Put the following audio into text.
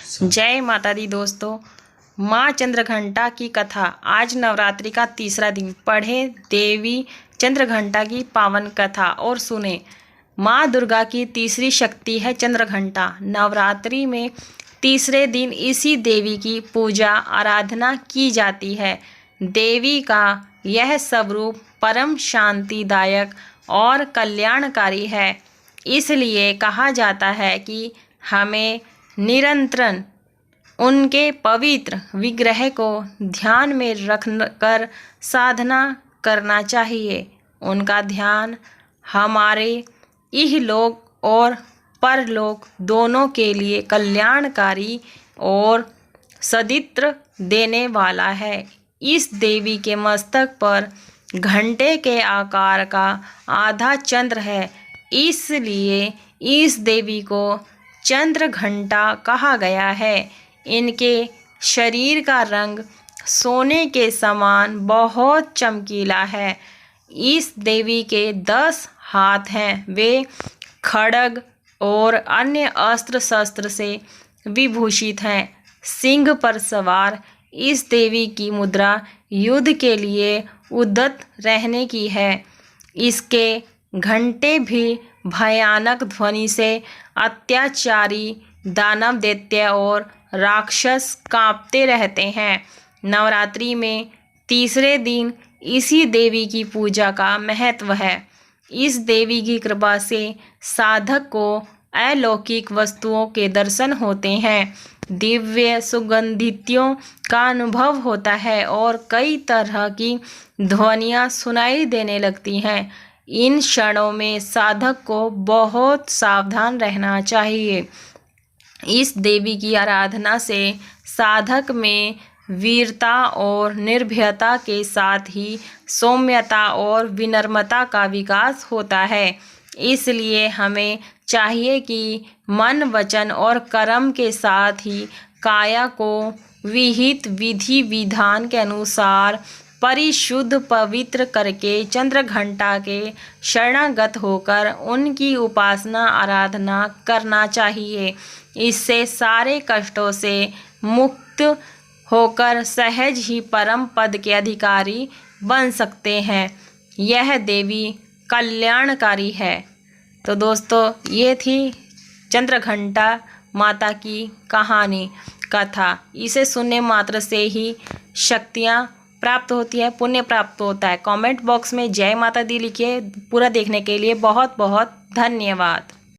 जय माता दी दोस्तों। माँ चंद्रघंटा की कथा। आज नवरात्रि का तीसरा दिन। पढ़े देवी चंद्रघंटा की पावन कथा और सुने। माँ दुर्गा की तीसरी शक्ति है चंद्रघंटा। नवरात्रि में तीसरे दिन इसी देवी की पूजा आराधना की जाती है। देवी का यह स्वरूप परम शांतिदायक और कल्याणकारी है। इसलिए कहा जाता है कि हमें निरंतर उनके पवित्र विग्रह को ध्यान में रखकर साधना करना चाहिए। उनका ध्यान हमारे इहलोक और परलोक दोनों के लिए कल्याणकारी और सदित्र देने वाला है। इस देवी के मस्तक पर घंटे के आकार का आधा चंद्र है, इसलिए इस देवी को चंद्रघंटा कहा गया है। इनके शरीर का रंग सोने के समान बहुत चमकीला है। इस देवी के 10 हाथ हैं। वे खड्ग और अन्य अस्त्र शस्त्र से विभूषित हैं। सिंह पर सवार इस देवी की मुद्रा युद्ध के लिए उद्यत रहने की है। इसके घंटे भी भयानक ध्वनि से अत्याचारी दानव दैत्य और राक्षस कांपते रहते हैं। नवरात्रि में तीसरे दिन इसी देवी की पूजा का महत्व है। इस देवी की कृपा से साधक को अलौकिक वस्तुओं के दर्शन होते हैं, दिव्य सुगंधियों का अनुभव होता है और कई तरह की ध्वनियाँ सुनाई देने लगती हैं। इन क्षणों में साधक को बहुत सावधान रहना चाहिए। इस देवी की आराधना से साधक में वीरता और निर्भयता के साथ ही सौम्यता और विनम्रता का विकास होता है। इसलिए हमें चाहिए कि मन, वचन और कर्म के साथ ही काया को विहित विधि विधान के अनुसार परिशुद्ध पवित्र करके चंद्रघंटा के शरणागत होकर उनकी उपासना आराधना करना चाहिए। इससे सारे कष्टों से मुक्त होकर सहज ही परम पद के अधिकारी बन सकते हैं। यह देवी कल्याणकारी है। तो दोस्तों, ये थी चंद्रघंटा माता की कहानी, कथा। इसे सुनने मात्र से ही शक्तियाँ प्राप्त होती है, पुण्य प्राप्त होता है। कमेंट बॉक्स में जय माता दी लिखिए। पूरा देखने के लिए बहुत बहुत धन्यवाद।